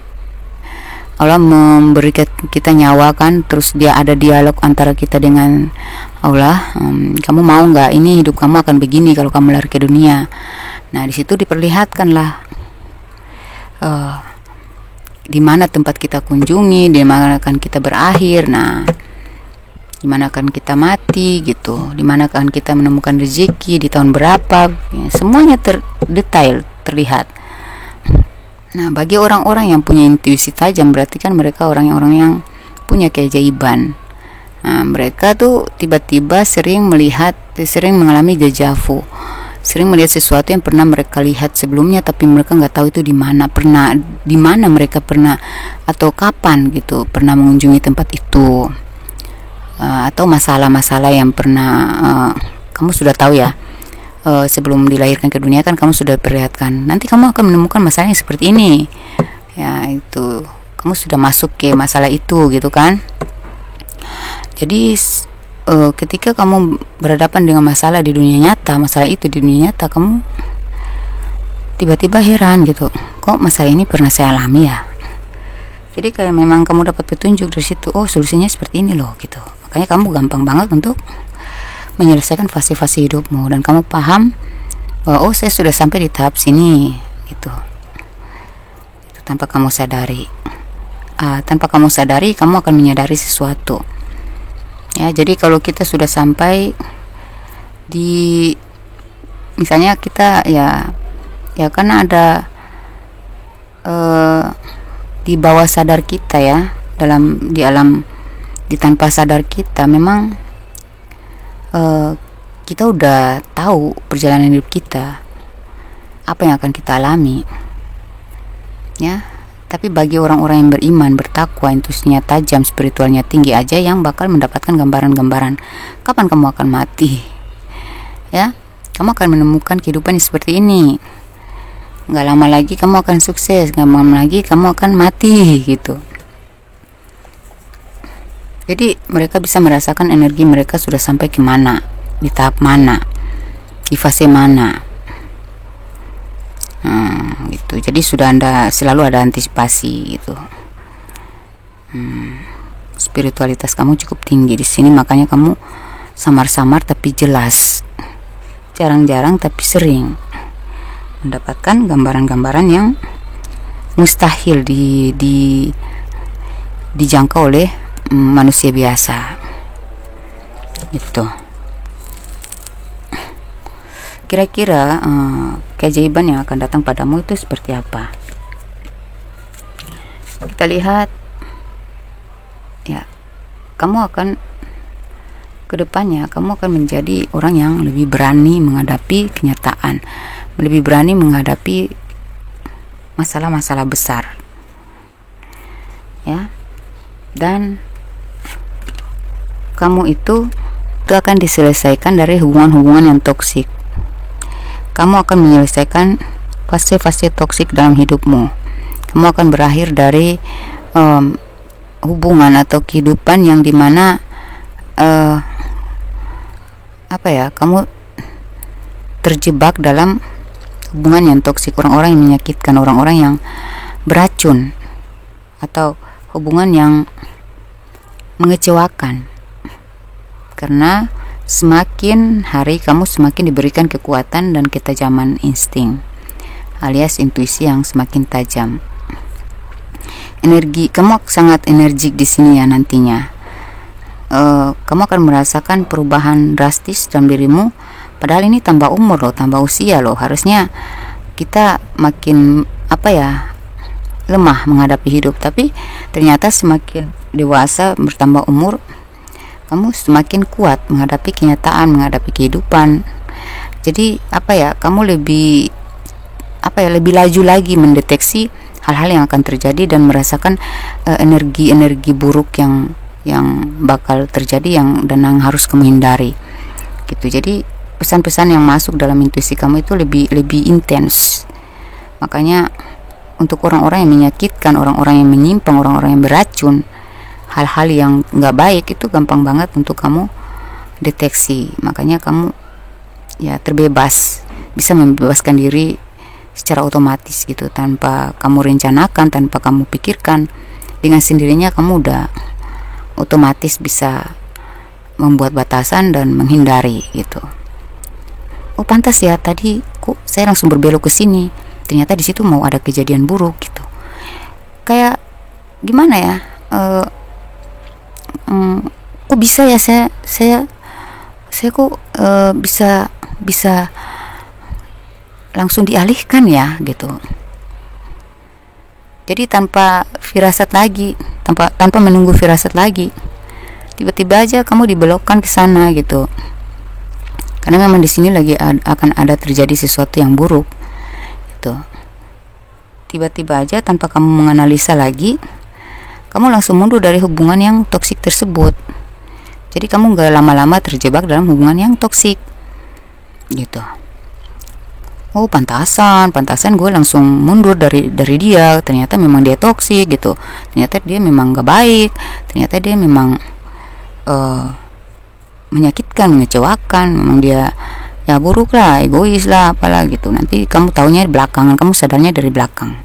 Allah memberi kita nyawa kan, terus dia ada dialog antara kita dengan Allah. Kamu mau nggak ini hidup kamu akan begini kalau kamu lahir ke dunia. Nah di situ diperlihatkanlah di mana tempat kita kunjungi, di mana akan kita berakhir, nah di mana akan kita mati gitu, di mana akan kita menemukan rezeki, di tahun berapa, ya, semuanya detail terlihat. Nah bagi orang-orang yang punya intuisi tajam, berarti kan mereka orang-orang yang punya keajaiban. Nah, mereka tuh tiba-tiba sering mengalami deja vu, sering melihat sesuatu yang pernah mereka lihat sebelumnya, tapi mereka nggak tahu itu di mana mereka pernah atau kapan gitu pernah mengunjungi tempat itu. Atau masalah-masalah yang pernah kamu sudah tahu ya, sebelum dilahirkan ke dunia kan kamu sudah perlihatkan, nanti kamu akan menemukan masalahnya seperti ini ya, itu kamu sudah masuk ke masalah itu gitu kan. Jadi ketika kamu berhadapan dengan masalah di dunia nyata, masalah itu di dunia nyata, kamu tiba-tiba heran gitu, kok masalah ini pernah saya alami ya. Jadi kayak memang kamu dapat petunjuk dari situ, oh solusinya seperti ini loh gitu. Makanya kamu gampang banget untuk menyelesaikan fase-fase hidupmu, dan kamu paham bahwa oh saya sudah sampai di tahap sini gitu. Itu tanpa kamu sadari. Tanpa kamu sadari, kamu akan menyadari sesuatu. Ya, jadi kalau kita sudah sampai di, misalnya kita ya karena ada di bawah sadar kita ya, di tanpa sadar kita, memang kita udah tahu perjalanan hidup kita, apa yang akan kita alami ya. Tapi bagi orang-orang yang beriman, bertakwa, intuisinya tajam, spiritualnya tinggi aja yang bakal mendapatkan gambaran-gambaran kapan kamu akan mati ya. Kamu akan menemukan kehidupan yang seperti ini, gak lama lagi kamu akan sukses, gak lama lagi kamu akan mati gitu. Jadi mereka bisa merasakan energi mereka sudah sampai ke mana, di tahap mana, di fase mana. Gitu. Jadi sudah selalu ada antisipasi gitu. Spiritualitas kamu cukup tinggi di sini, makanya kamu samar-samar tapi jelas, jarang-jarang tapi sering mendapatkan gambaran-gambaran yang mustahil dijangkau oleh manusia biasa gitu. Kira-kira keajaiban yang akan datang padamu itu seperti apa? Kita lihat ya, kamu akan kedepannya kamu akan menjadi orang yang lebih berani menghadapi kenyataan, lebih berani menghadapi masalah-masalah besar ya. Dan kamu itu akan diselesaikan dari hubungan-hubungan yang toksik. Kamu akan menyelesaikan fase-fase toksik dalam hidupmu. Kamu akan berakhir dari hubungan atau kehidupan yang dimana kamu terjebak dalam hubungan yang toksik, orang-orang yang menyakitkan, orang-orang yang beracun, atau hubungan yang mengecewakan. Karena semakin hari kamu semakin diberikan kekuatan dan ketajaman insting alias intuisi yang semakin tajam. Energi kamu sangat energik di sini ya nantinya. Kamu akan merasakan perubahan drastis dalam dirimu. Padahal ini tambah umur loh, tambah usia loh. Harusnya kita makin lemah menghadapi hidup. Tapi ternyata semakin dewasa, bertambah umur, kamu semakin kuat menghadapi kenyataan, menghadapi kehidupan. Jadi kamu lebih laju lagi mendeteksi hal-hal yang akan terjadi dan merasakan energi-energi buruk yang bakal terjadi dan yang harus kamu hindari. Gitu. Jadi pesan-pesan yang masuk dalam intuisi kamu itu lebih intens. Makanya untuk orang-orang yang menyakitkan, orang-orang yang menyimpang, orang-orang yang beracun, hal-hal yang nggak baik itu gampang banget untuk kamu deteksi. Makanya kamu terbebas, bisa membebaskan diri secara otomatis gitu, tanpa kamu rencanakan, tanpa kamu pikirkan. Dengan sendirinya kamu udah otomatis bisa membuat batasan dan menghindari gitu. Oh pantas ya, tadi kok saya langsung berbelok ke sini, ternyata di situ mau ada kejadian buruk gitu. Kayak gimana ya? Kok bisa ya saya kok bisa langsung dialihkan ya gitu. Jadi tanpa firasat lagi, tanpa menunggu firasat lagi, tiba-tiba aja kamu dibelokkan ke sana gitu. Karena memang di sini lagi akan ada terjadi sesuatu yang buruk gitu. Tiba-tiba aja tanpa kamu menganalisa lagi, kamu langsung mundur dari hubungan yang toksik tersebut. Jadi kamu gak lama-lama terjebak dalam hubungan yang toksik gitu. Oh pantasan gue langsung mundur dari dia. Ternyata memang dia toksik gitu. Ternyata dia memang gak baik. Ternyata dia memang menyakitkan, mengecewakan. Memang dia buruk lah, egois lah, apalah gitu. Nanti kamu taunya belakangan, kamu sadarnya dari belakang,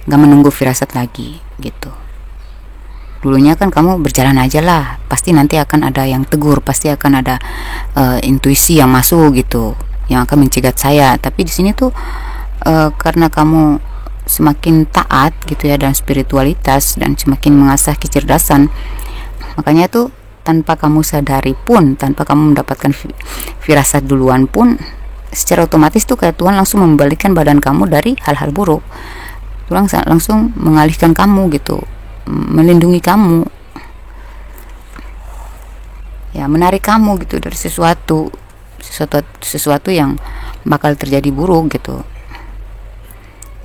gak menunggu firasat lagi gitu. Dulunya kan kamu berjalan aja lah, pasti nanti akan ada yang tegur, pasti akan ada intuisi yang masuk gitu, yang akan mencegat saya. Tapi di sini tuh karena kamu semakin taat gitu ya, dan spiritualitas, dan semakin mengasah kecerdasan, makanya tuh tanpa kamu sadari pun, tanpa kamu mendapatkan firasat duluan pun, secara otomatis tuh kayak Tuhan langsung membalikkan badan kamu dari hal-hal buruk. Tuhan langsung mengalihkan kamu gitu, melindungi kamu, ya menarik kamu gitu dari sesuatu yang bakal terjadi buruk gitu.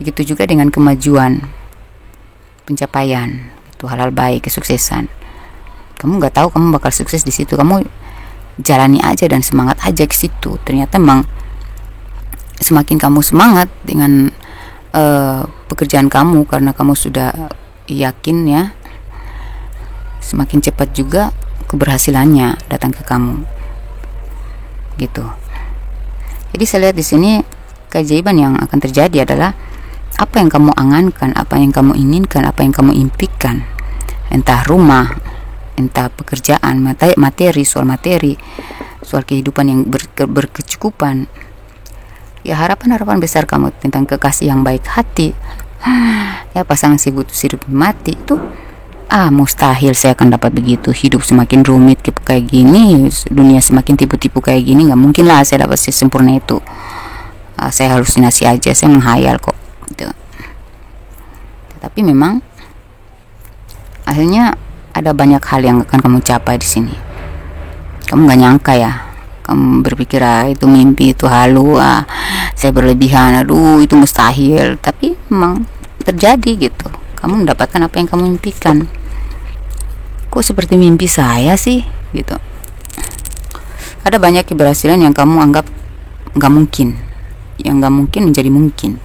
Begitu juga dengan kemajuan, pencapaian, itu hal-hal baik, kesuksesan. Kamu nggak tahu kamu bakal sukses di situ, kamu jalani aja dan semangat aja ke situ. Ternyata memang semakin kamu semangat dengan pekerjaan kamu, karena kamu sudah yakin ya, semakin cepat juga keberhasilannya datang ke kamu gitu. Jadi saya lihat di sini keajaiban yang akan terjadi adalah apa yang kamu angankan, apa yang kamu inginkan, apa yang kamu impikan, entah rumah, entah pekerjaan, materi, soal kehidupan yang berkecukupan, ya harapan besar kamu tentang kekasih yang baik hati, ya pasangan hidup mati itu mustahil saya akan dapat begitu. Hidup semakin rumit kayak gini, dunia semakin tipu-tipu kayak gini, nggak mungkin lah saya dapat sempurna itu. Saya halusinasi aja, saya menghayal kok gitu. Tapi memang akhirnya ada banyak hal yang akan kamu capai di sini. Kamu nggak nyangka ya, kamu berpikir itu mimpi, itu halu, saya berlebihan, aduh itu mustahil. Tapi memang terjadi gitu. Kamu mendapatkan apa yang kamu impikan. Kok seperti mimpi saya sih gitu. Ada banyak keberhasilan yang kamu anggap nggak mungkin, yang nggak mungkin menjadi mungkin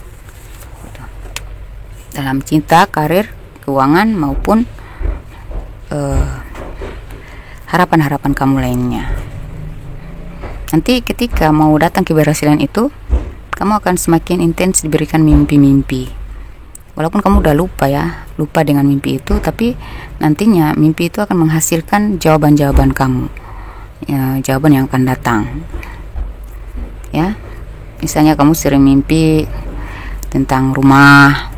gitu. Dalam cinta, karir, keuangan, maupun harapan-harapan kamu lainnya. Nanti ketika mau datang keberhasilan itu, kamu akan semakin intens diberikan mimpi-mimpi. Walaupun kamu udah lupa dengan mimpi itu, tapi nantinya mimpi itu akan menghasilkan jawaban-jawaban kamu, ya, jawaban yang akan datang. Ya, misalnya kamu sering mimpi tentang rumah,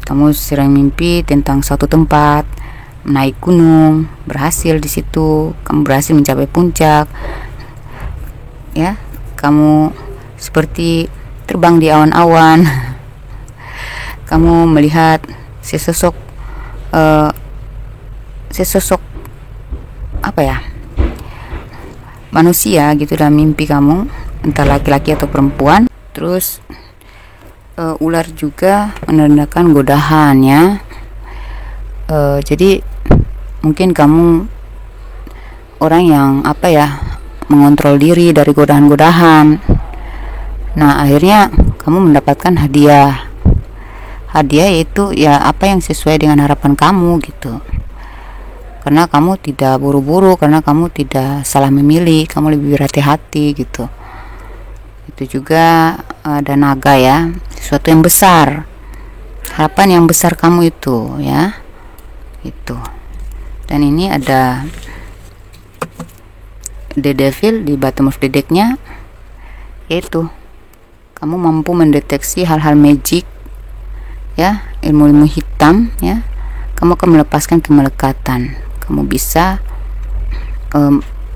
kamu sering mimpi tentang suatu tempat, naik gunung, berhasil di situ, kamu berhasil mencapai puncak, ya, kamu seperti terbang di awan-awan, kamu melihat sesosok apa ya, manusia gitu dalam mimpi kamu, entah laki-laki atau perempuan. Terus ular juga menandakan godaan, ya. Jadi mungkin kamu orang yang mengontrol diri dari godaan-godaan. Nah, akhirnya kamu mendapatkan hadiah itu ya apa yang sesuai dengan harapan kamu gitu, karena kamu tidak buru-buru, karena kamu tidak salah memilih, kamu lebih berhati-hati gitu. Itu juga ada naga, ya, sesuatu yang besar, harapan yang besar kamu itu, ya, itu. Dan ini ada the devil di bottom of the deck-nya, yaitu kamu mampu mendeteksi hal-hal magic, ya, ilmu-ilmu hitam, ya. Kamu akan melepaskan kemelekatan, kamu bisa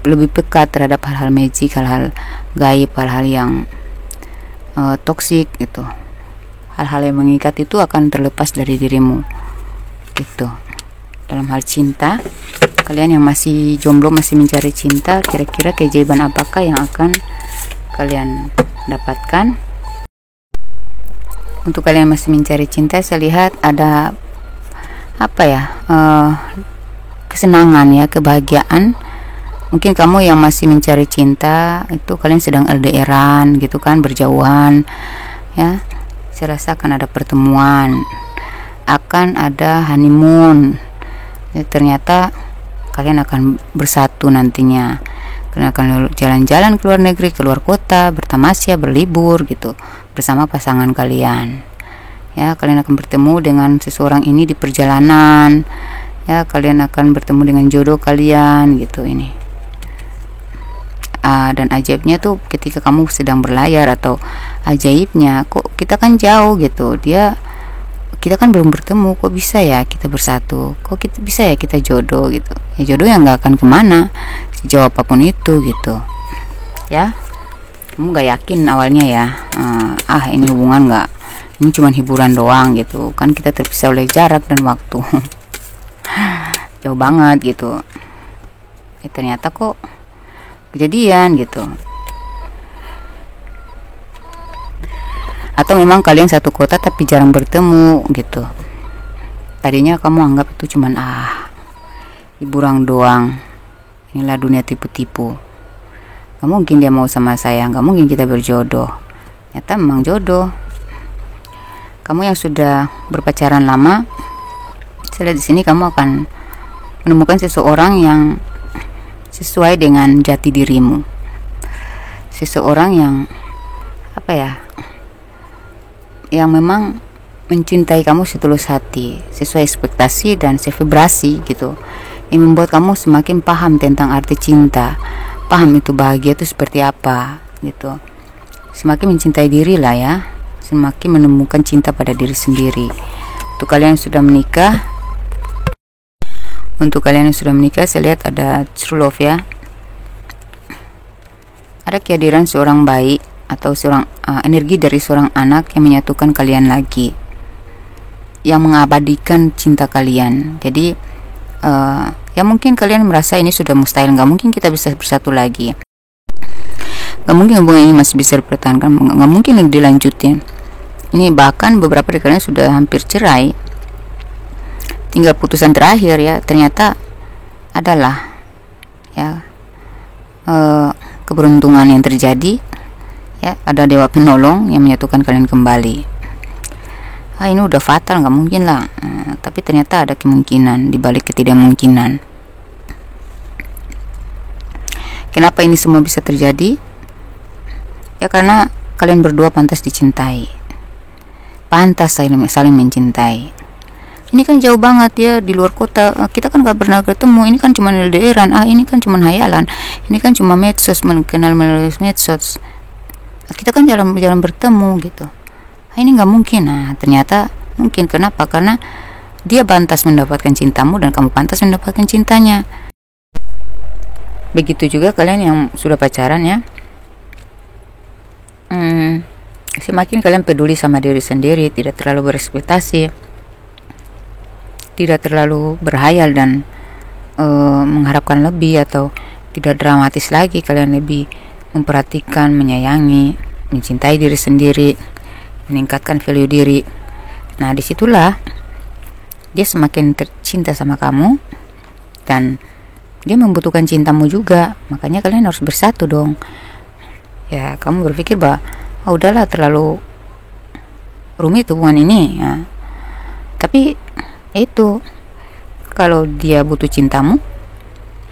lebih peka terhadap hal-hal magic, hal-hal gaib, hal-hal yang toksik gitu. Hal-hal yang mengikat itu akan terlepas dari dirimu gitu. Dalam hal cinta, kalian yang masih jomblo, masih mencari cinta, kira-kira keajaiban apakah yang akan kalian dapatkan? Untuk kalian yang masih mencari cinta, saya lihat ada kesenangan, ya, kebahagiaan. Mungkin kamu yang masih mencari cinta itu kalian sedang LDR-an gitu kan, berjauhan, ya. Saya rasa akan ada pertemuan, akan ada honeymoon, ya, ternyata kalian akan bersatu nantinya. Kalian akan jalan-jalan ke luar negeri, ke luar kota, bertamasya, berlibur gitu bersama pasangan kalian. Ya, kalian akan bertemu dengan seseorang ini di perjalanan. Ya, kalian akan bertemu dengan jodoh kalian gitu ini. Dan ajaibnya tuh ketika kamu sedang berlayar, atau ajaibnya kok kita kan jauh gitu, kita kan belum bertemu, kok bisa ya kita bersatu, kok kita bisa ya kita jodoh gitu. Ya, jodoh yang nggak akan kemana sejauh apapun itu gitu, ya. Kamu nggak yakin awalnya, ya, ini hubungan nggak, ini cuma hiburan doang gitu kan, kita terpisah oleh jarak dan waktu jauh banget gitu. Ternyata kok kejadian gitu. Atau memang kalian satu kota tapi jarang bertemu gitu. Tadinya kamu anggap itu cuman hiburan doang, inilah dunia tipu-tipu, gak mungkin dia mau sama saya, gak mungkin kita berjodoh. Ternyata memang jodoh. Kamu yang sudah berpacaran lama, saya lihat di sini kamu akan menemukan seseorang yang sesuai dengan jati dirimu, seseorang yang yang memang mencintai kamu setulus hati, sesuai ekspektasi dan sevibrasi gitu, yang membuat kamu semakin paham tentang arti cinta, paham itu bahagia itu seperti apa gitu, semakin mencintai diri lah, ya, semakin menemukan cinta pada diri sendiri. Untuk kalian yang sudah menikah, saya lihat ada true love, ya. Ada kehadiran seorang bayi atau seorang energi dari seorang anak yang menyatukan kalian lagi, yang mengabadikan cinta kalian. Jadi ya mungkin kalian merasa ini sudah mustahil, nggak mungkin kita bisa bersatu lagi, nggak mungkin hubungan ini masih bisa dipertahankan, nggak mungkin dilanjutin. Ini bahkan beberapa dari kalian sudah hampir cerai, tinggal putusan terakhir, ya. Ternyata adalah, ya, keberuntungan yang terjadi, ya, ada dewa penolong yang menyatukan kalian kembali. Ini udah fatal, nggak mungkin lah, tapi ternyata ada kemungkinan di balik ketidakmungkinan. Kenapa ini semua bisa terjadi? Ya karena kalian berdua pantas dicintai, pantas saling mencintai. Ini kan jauh banget ya, di luar kota, kita kan gak pernah ketemu. Ini kan cuma LDRan, ini kan cuma hayalan, ini kan cuma medsos, mengenal melalui medsos. Kita kan jarang bertemu gitu. Ini nggak mungkin. Nah, ternyata mungkin. Kenapa? Karena dia pantas mendapatkan cintamu dan kamu pantas mendapatkan cintanya. Begitu juga kalian yang sudah pacaran ya. Semakin kalian peduli sama diri sendiri, tidak terlalu berekspektasi, tidak terlalu berhayal dan mengharapkan lebih, atau tidak dramatis lagi, kalian lebih memperhatikan, menyayangi, mencintai diri sendiri, meningkatkan value diri. Nah, disitulah dia semakin tercinta sama kamu dan dia membutuhkan cintamu juga. Makanya kalian harus bersatu dong. Ya, kamu berpikir bahwa udahlah, terlalu rumit hubungan ini ya. Tapi itu, kalau dia butuh cintamu,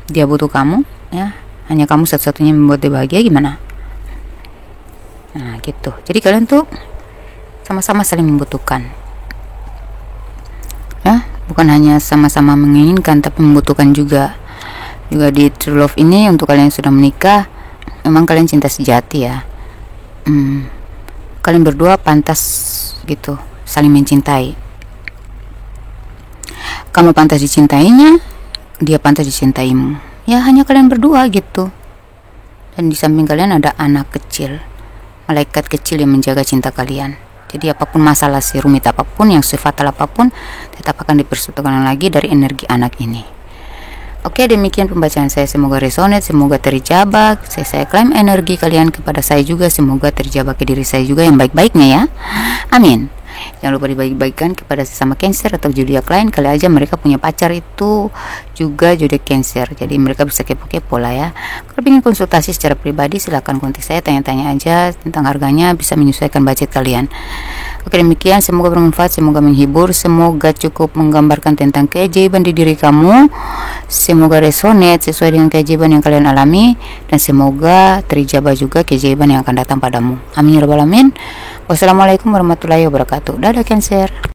dia butuh kamu ya, hanya kamu satu-satunya membuat dia bahagia, gimana? Nah gitu. Jadi kalian tuh sama-sama saling membutuhkan ya, bukan hanya sama-sama menginginkan tapi membutuhkan juga. Juga di true love ini, untuk kalian yang sudah menikah, memang kalian cinta sejati ya. Kalian berdua pantas gitu saling mencintai. Kamu pantas dicintainya, dia pantas dicintaimu. Ya hanya kalian berdua gitu. Dan di samping kalian ada anak kecil, malaikat kecil yang menjaga cinta kalian. Jadi apapun masalah, serumit apapun, yang sefatal apapun, tetap akan dipersatukan lagi dari energi anak ini. Oke, demikian pembacaan saya. Semoga resonate, semoga terjabak. Saya klaim energi kalian kepada saya juga, semoga terjabak ke diri saya juga yang baik-baiknya ya. Amin. Jangan lupa dibaik-baikkan kepada sesama Cancer atau zodiak lain. Kali aja mereka punya pacar itu juga zodiak Cancer, jadi mereka bisa kepo-kepo lah ya. Kalau ingin konsultasi secara pribadi, silahkan kontak saya, tanya-tanya aja tentang harganya, bisa menyesuaikan budget kalian. Oke, demikian, semoga bermanfaat, semoga menghibur, semoga cukup menggambarkan tentang keajaiban di diri kamu, semoga resonate sesuai dengan keajaiban yang kalian alami, dan semoga terjabah juga keajaiban yang akan datang padamu. Amin ya rabbal alamin. Wassalamualaikum warahmatullahi wabarakatuh. Dadah Cancer.